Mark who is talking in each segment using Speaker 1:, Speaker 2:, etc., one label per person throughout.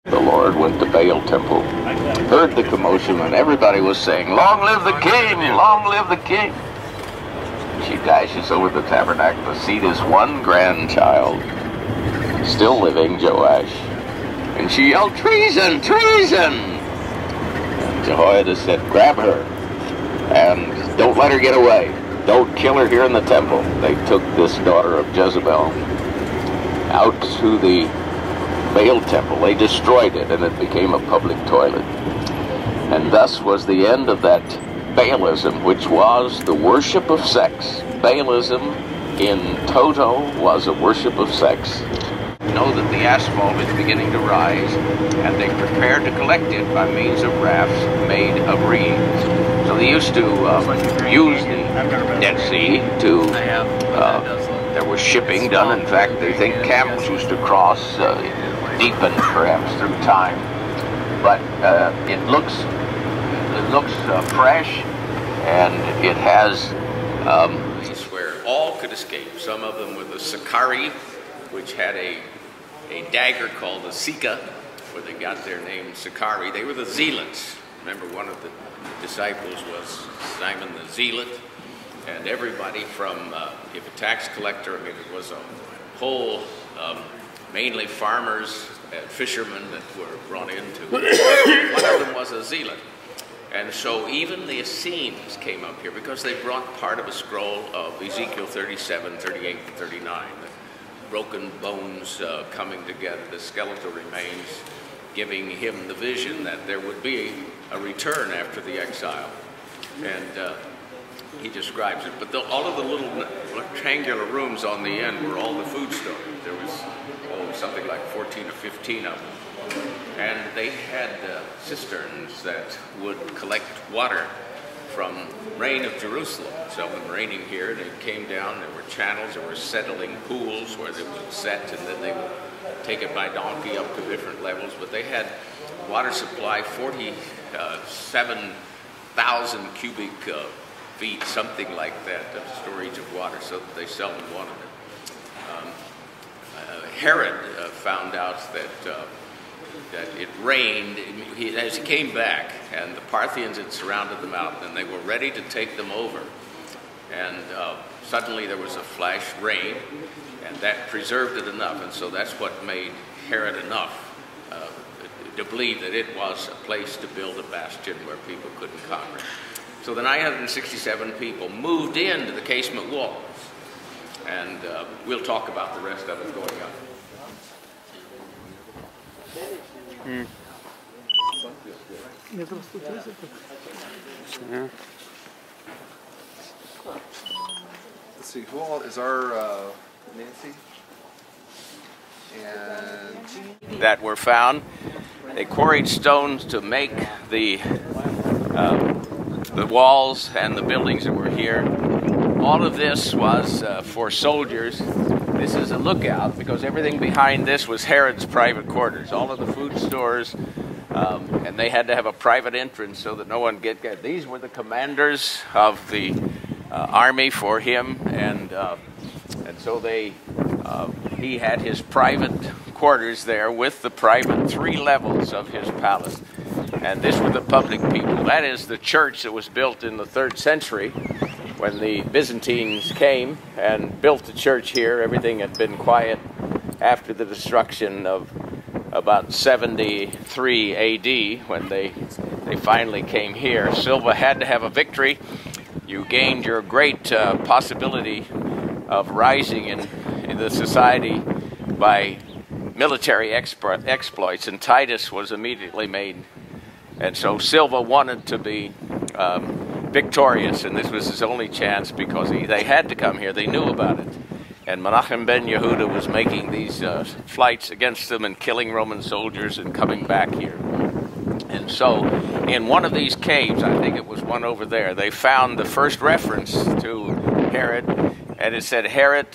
Speaker 1: The Lord went to Baal temple, heard the commotion, and everybody was saying, "Long live the king! Long live the king!" She dashes over the tabernacle to see this one grandchild, still living, Joash. And she yelled, "Treason! Treason!" And Jehoiada said, "Grab her, and don't let her get away. Don't kill her here in the temple." They took this daughter of Jezebel out to the Baal temple. They destroyed it, and it became a public toilet. And thus was the end of that Baalism, which was the worship of sex. Baalism in toto was a worship of sex. Know that the asphalt is beginning to rise, and they prepared to collect it by means of rafts made of reeds. So they used to use the Dead Sea to, there was shipping done. In fact, they think camels used to cross, deepened perhaps through time. But it looks fresh, and it has where all could escape. Some of them were the Sakari, which had a dagger called the Sika, where they got their name Sakari. They were the Zealots. Remember, one of the disciples was Simon the Zealot, and everybody from, if a tax collector, I mean, it was a whole, mainly farmers and fishermen that were brought into it. One of them was a Zealot. And so even the Essenes came up here because they brought part of a scroll of Ezekiel 37, 38, and 39. Broken bones coming together, the skeletal remains, giving him the vision that there would be a return after the exile. And he describes it. But all of the little rectangular rooms on the end were all the food stores. There was something like 14 or 15 of them. And they had cisterns that would collect water from rain of Jerusalem. So when raining here, they came down, there were channels, there were settling pools where they would set, and then they would take it by donkey up to different levels. But they had water supply, 47,000 cubic feet, something like that, of storage of water, so that they seldom wanted it. Herod found out that it rained as he came back, and the Parthians had surrounded the mountain, and they were ready to take them over. And suddenly there was a flash rain, and that preserved it enough. And so that's what made Herod enough to believe that it was a place to build a bastion where people couldn't conquer. So the 967 people moved into the casement walls, and we'll talk about the rest of it going up.
Speaker 2: Yeah.
Speaker 3: Let's see, who all is our Nancy? And
Speaker 1: that were found. They quarried stones to make the walls and the buildings that were here. All of this was for soldiers. This is a lookout, because everything behind this was Herod's private quarters. All of the food stores, and they had to have a private entrance so that no one get. These were the commanders of the army for him, and so he had his private quarters there with the private 3 levels of his palace. And this were the public people. That is the church that was built in the 3rd century. When the Byzantines came and built the church here, everything had been quiet after the destruction of about 73 AD, when they finally came here. Silva had to have a victory. You gained your great possibility of rising in the society by military exploits, and Titus was immediately made. And so Silva wanted to be victorious, and this was his only chance, because they had to come here. They knew about it. And Menachem ben Yehuda was making these flights against them and killing Roman soldiers and coming back here. And so in one of these caves, I think it was one over there, they found the first reference to Herod, and it said Herod,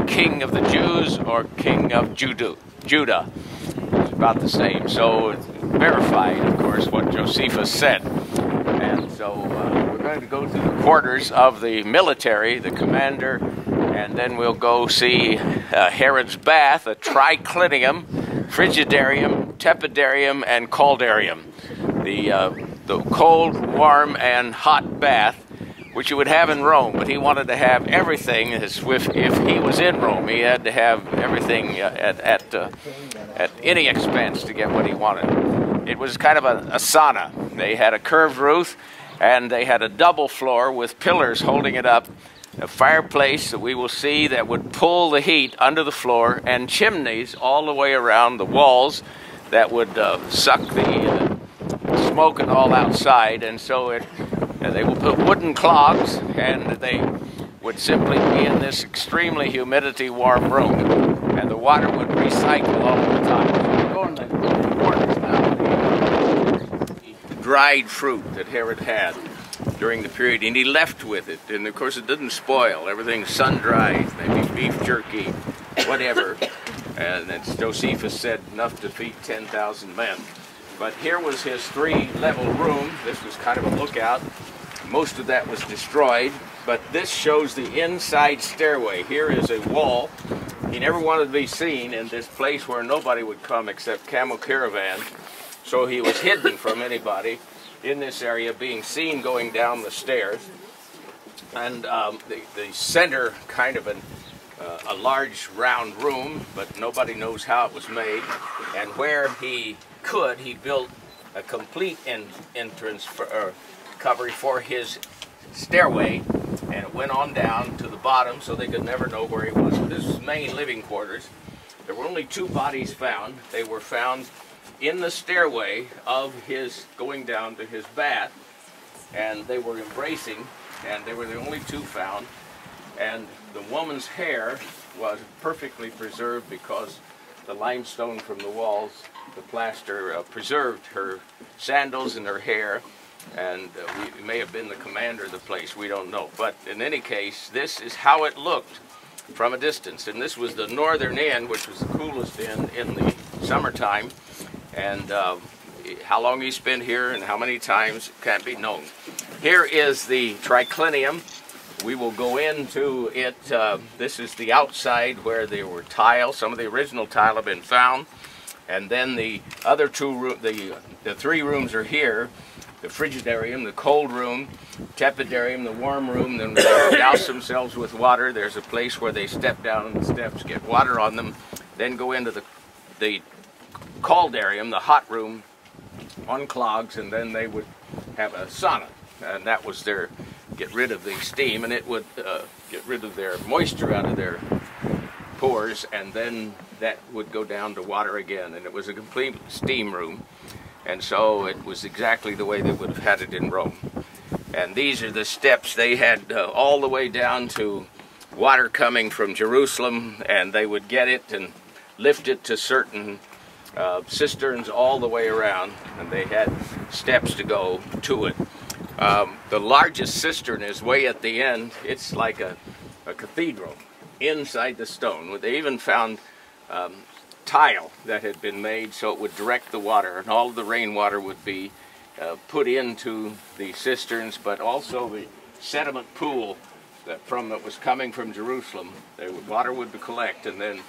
Speaker 1: king of the Jews, or king of Judah. It's about the same. So it's verified, of course, what Josephus said. And so we're going to go to the quarters of the military, the commander, and then we'll go see Herod's bath, a triclinium, frigidarium, tepidarium, and caldarium. The cold, warm, and hot bath, which you would have in Rome, but he wanted to have everything as if he was in Rome. He had to have everything at any expense to get what he wanted. It was kind of a sauna. They had a curved roof, and they had a double floor with pillars holding it up, a fireplace that we will see that would pull the heat under the floor, and chimneys all the way around the walls that would suck the smoke and all outside. And so they would put wooden clogs, and they would simply be in this extremely humidity warm room, and the water would recycle all the time. So we're going to the corners now. The dried fruit that Herod had during the period, and he left with it, and of course it didn't spoil. Everything's sun-dried, maybe beef jerky, whatever. And as Josephus said, enough to feed 10,000 men. But here was his 3-level room. This was kind of a lookout. Most of that was destroyed, but this shows the inside stairway. Here is a wall. He never wanted to be seen in this place where nobody would come except camel caravans. So he was hidden from anybody in this area, being seen going down the stairs. And the center, kind of a large round room, but nobody knows how it was made. And where he built a complete entrance cover for his stairway, and it went on down to the bottom so they could never know where he was. So this is main living quarters. There were only 2 bodies found. They were found in the stairway of his going down to his bath, and they were embracing, and they were the only 2 found. And the woman's hair was perfectly preserved because the limestone from the walls, the plaster, preserved her sandals and her hair. And it may have been the commander of the place, we don't know. But in any case, this is how it looked from a distance. And this was the northern end, which was the coolest end in the summertime. And how long he spent here and how many times can't be known. Here is the triclinium. We will go into it. This is the outside where there were tile. Some of the original tile have been found. And then the other 2 the 3 rooms are here. The frigidarium, the cold room, tepidarium, the warm room. Then they douse themselves with water. There's a place where they step down the steps, get water on them, then go into the caldarium, the hot room, on clogs, and then they would have a sauna. And that was their, get rid of the steam, and it would get rid of their moisture out of their pores, and then that would go down to water again. And it was a complete steam room. And so it was exactly the way they would have had it in Rome. And these are the steps they had all the way down to water coming from Jerusalem, and they would get it and lift it to certain cisterns all the way around, and they had steps to go to it. The largest cistern is way at the end. It's like a cathedral inside the stone. They even found tile that had been made so it would direct the water, and all of the rainwater would be put into the cisterns, but also the sediment pool that was coming from Jerusalem. Water would collect, and then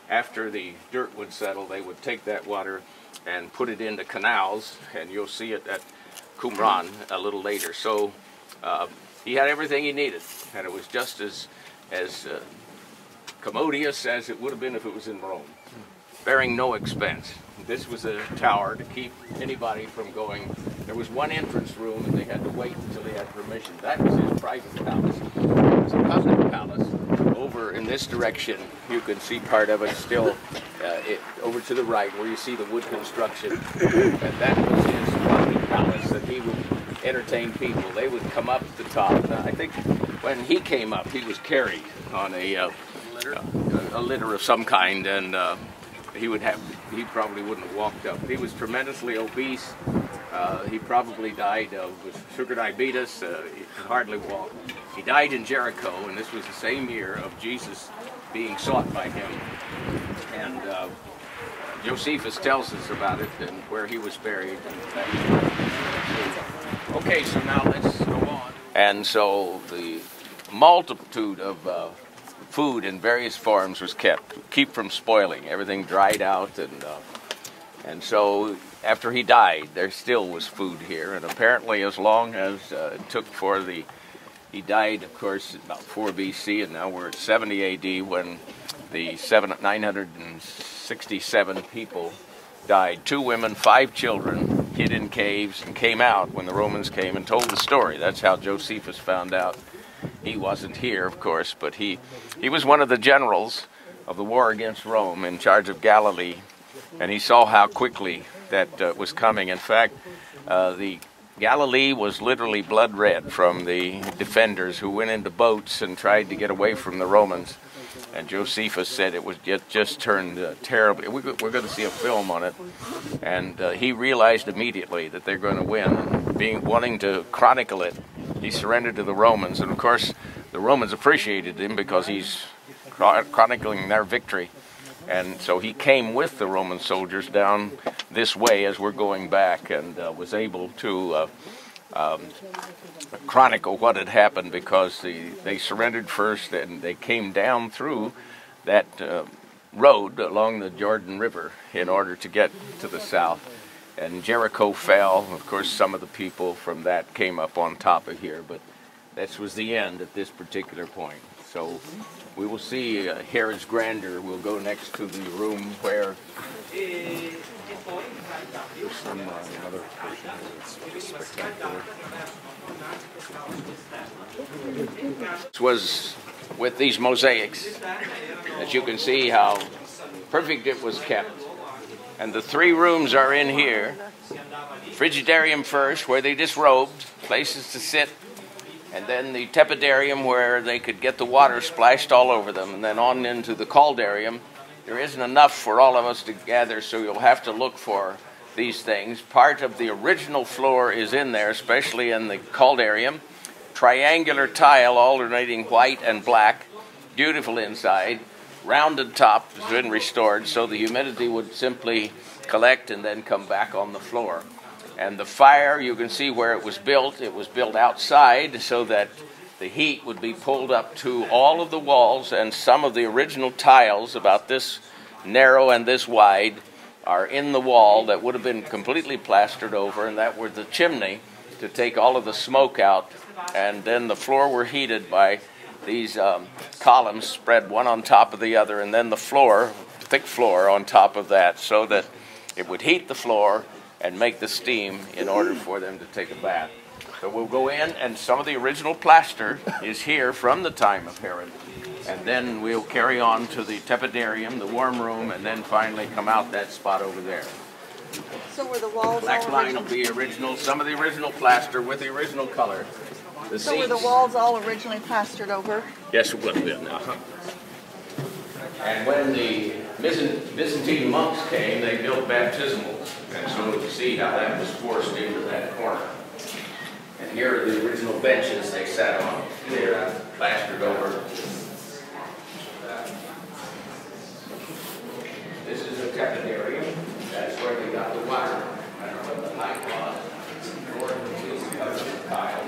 Speaker 1: after the dirt would settle, they would take that water and put it into canals, and you'll see it at Qumran a little later. So he had everything he needed, and it was just as commodious as it would have been if it was in Rome, bearing no expense. This was a tower to keep anybody from going. There was one entrance room, and they had to wait until they had permission. That was his private palace. It was a public palace. Over in this direction, you can see part of it still over to the right, where you see the wood construction. And that was his public palace that he would entertain people. They would come up the top. I think when he came up, he was carried on a litter of some kind, and he probably wouldn't have walked up. He was tremendously obese. He probably died with sugar diabetes. He could hardly walk. He died in Jericho, and this was the same year of Jesus being sought by him. And Josephus tells us about it and where he was buried. Okay, so now let's go on. And so the multitude of food in various forms was kept, keep from spoiling. Everything dried out, and so after he died, there still was food here. And apparently, as long as it took for the, he died, of course, about 4 BC, and now we're at 70 AD when the 967 people died. 2 women, 5 children, hid in caves and came out when the Romans came and told the story. That's how Josephus found out. He wasn't here, of course, but he was one of the generals of the war against Rome in charge of Galilee, and he saw how quickly that was coming. In fact, the Galilee was literally blood red from the defenders who went into boats and tried to get away from the Romans. And Josephus said it was just turned terribly. We're going to see a film on it, and he realized immediately that they're going to win. Wanting to chronicle it, he surrendered to the Romans, and of course, the Romans appreciated him because he's chronicling their victory. And so he came with the Roman soldiers down this way as we're going back, and was able to chronicle what had happened, because they surrendered first, and they came down through that road along the Jordan River in order to get to the south. And Jericho fell. Of course, some of the people from that came up on top of here, but that was the end at this particular point. So we will see Herod's grandeur. We'll go next to the room where another person that's spectacular. This was with these mosaics, as you can see how perfect it was kept. And the 3 rooms are in here. Frigidarium first, where they disrobed, places to sit, and then the tepidarium, where they could get the water splashed all over them, and then on into the caldarium. There isn't enough for all of us to gather, so you'll have to look for these things. Part of the original floor is in there, especially in the caldarium. Triangular tile alternating white and black, beautiful inside. Rounded top has been restored, so the humidity would simply collect and then come back on the floor. And the fire, you can see where it was built outside so that the heat would be pulled up to all of the walls, and some of the original tiles, about this narrow and this wide, are in the wall that would have been completely plastered over, and that were the chimney to take all of the smoke out. And then the floor were heated by these columns spread one on top of the other, and then the floor, thick floor on top of that, so that it would heat the floor and make the steam in order for them to take a bath. So we'll go in, and some of the original plaster is here from the time of Herod. And then we'll carry on to the tepidarium, the warm room, and then finally come out that spot over there.
Speaker 2: So were the walls
Speaker 1: Black
Speaker 2: all
Speaker 1: line
Speaker 2: original?
Speaker 1: will be original, some of the original plaster with the original color. The
Speaker 2: So were
Speaker 1: seats,
Speaker 2: the walls all originally plastered over?
Speaker 1: yes, it would have been. And when the Byzantine monks came, they built baptismals. And so you see how that was forced into that corner. And here are the original benches they sat on. They're plastered over. This is the tepidarium. That's where they got the water. I don't know what the height was. Or it was covered with tile.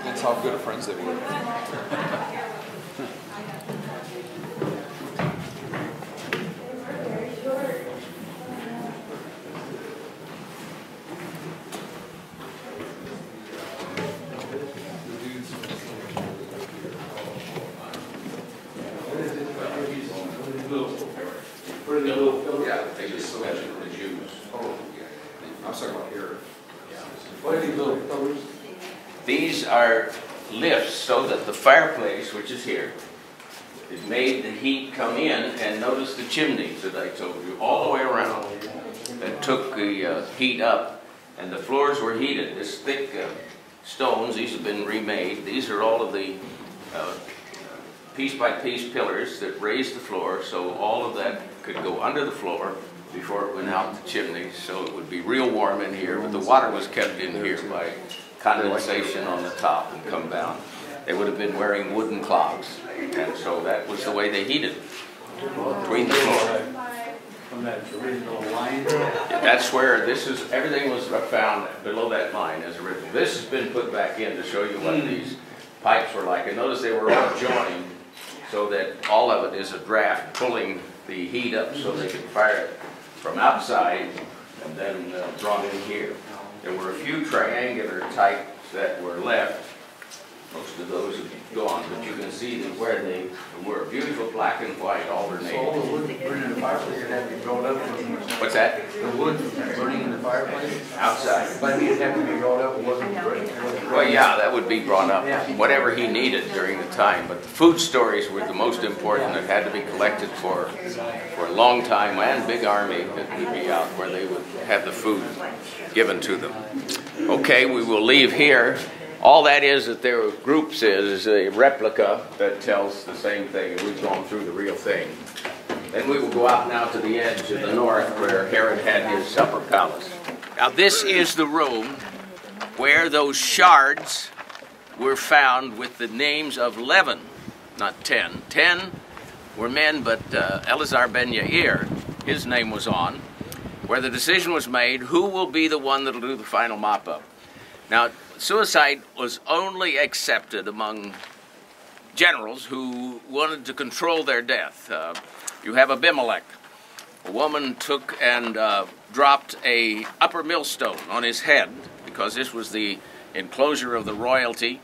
Speaker 3: That's how good of friends they were.
Speaker 1: Yeah, they just mentioned the Jews.
Speaker 3: Oh, yeah. I was talking about here.
Speaker 4: What are these little pillars?
Speaker 1: These are lifts so that the fireplace, which is here, is made the heat come in, and notice the chimneys that I told you, all the way around, that took the heat up, and the floors were heated. This thick stones, these have been remade. These are all of the piece-by-piece pillars that raised the floor, so all of that could go under the floor before it went out the chimney, so it would be real warm in here, but the water was kept in here by condensation on the top and come down. They would have been wearing wooden clogs, and so that was the way they heated between the floor.
Speaker 4: From that original line?
Speaker 1: That's where this is, everything was found below that line as original. This has been put back in to show you what these pipes were like. And notice they were all joined so that all of it is a draft pulling the heat up so they could fire it from outside and then brought in here. There were a few triangular types that were left. Most of those have gone, but you can see that where they were beautiful black and white alternating.
Speaker 4: So all the wood burning in the fireplace would have to be rolled up?
Speaker 1: What's that?
Speaker 4: The wood burning in the fireplace?
Speaker 1: Outside.
Speaker 4: But I mean, it'd have to be rolled up, it wasn't burning.
Speaker 1: Well, yeah, that would be brought up, whatever he needed during the time. But the food stories were the most important. It had to be collected for a long time, and big army that would be out where they would have the food given to them. Okay, we will leave here. All that is that there are groups is a replica that tells the same thing, and we've gone through the real thing. Then we will go out now to the edge of the north where Herod had his supper palace. Now this is the room where those shards were found with the names of 11, not 10. 10 were men, but Eleazar ben Yair, his name was on, where the decision was made, who will be the one that will do the final mop-up. Now, suicide was only accepted among generals who wanted to control their death. You have Abimelech. A woman took and dropped a upper millstone on his head because this was the enclosure of the royalty,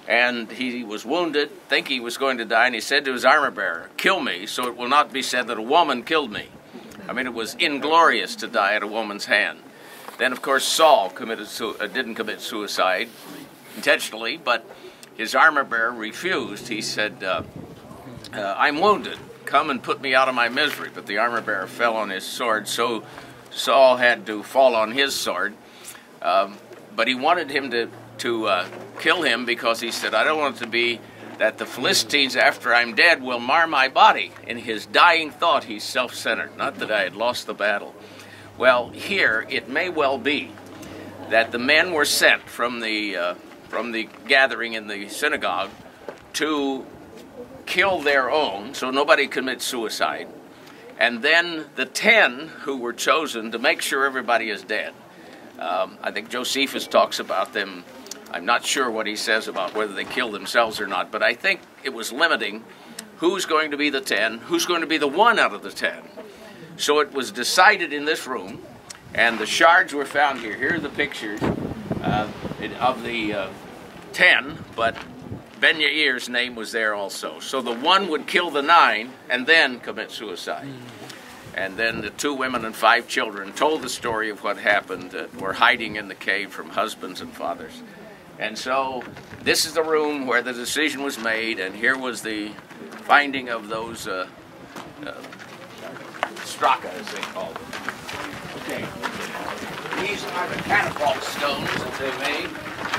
Speaker 1: and he was wounded, thinking he was going to die, and he said to his armor bearer, "Kill me, so it will not be said that a woman killed me." I mean, it was inglorious to die at a woman's hand. Then, of course, Saul didn't commit suicide intentionally, but his armor bearer refused. He said, "I'm wounded. Come and put me out of my misery." But the armor bearer fell on his sword, so Saul had to fall on his sword. But he wanted him to kill him because he said, "I don't want it to be that the Philistines, after I'm dead, will mar my body." In his dying thought, he's self-centered, not that I had lost the battle. Well, here it may well be that the men were sent from the gathering in the synagogue to kill their own, so nobody commits suicide, and then the 10 who were chosen to make sure everybody is dead. I think Josephus talks about them. I'm not sure what he says about whether they killed themselves or not, but I think it was limiting who's going to be the 10, who's going to be the one out of the 10. So it was decided in this room, and the shards were found here. Here are the pictures of the 10, but Ben Yair's name was there also. So the one would kill the 9 and then commit suicide. And then the 2 women and 5 children told the story of what happened, that were hiding in the cave from husbands and fathers. And so this is the room where the decision was made, and here was the finding of those straka, as they called them. Okay, these are the catapult stones that they made.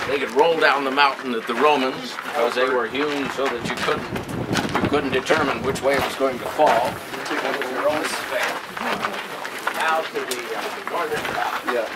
Speaker 1: They could roll down the mountain at the Romans because they were hewn so that you couldn't determine which way it was going to fall. Their own space. Now to the northern top. Yeah.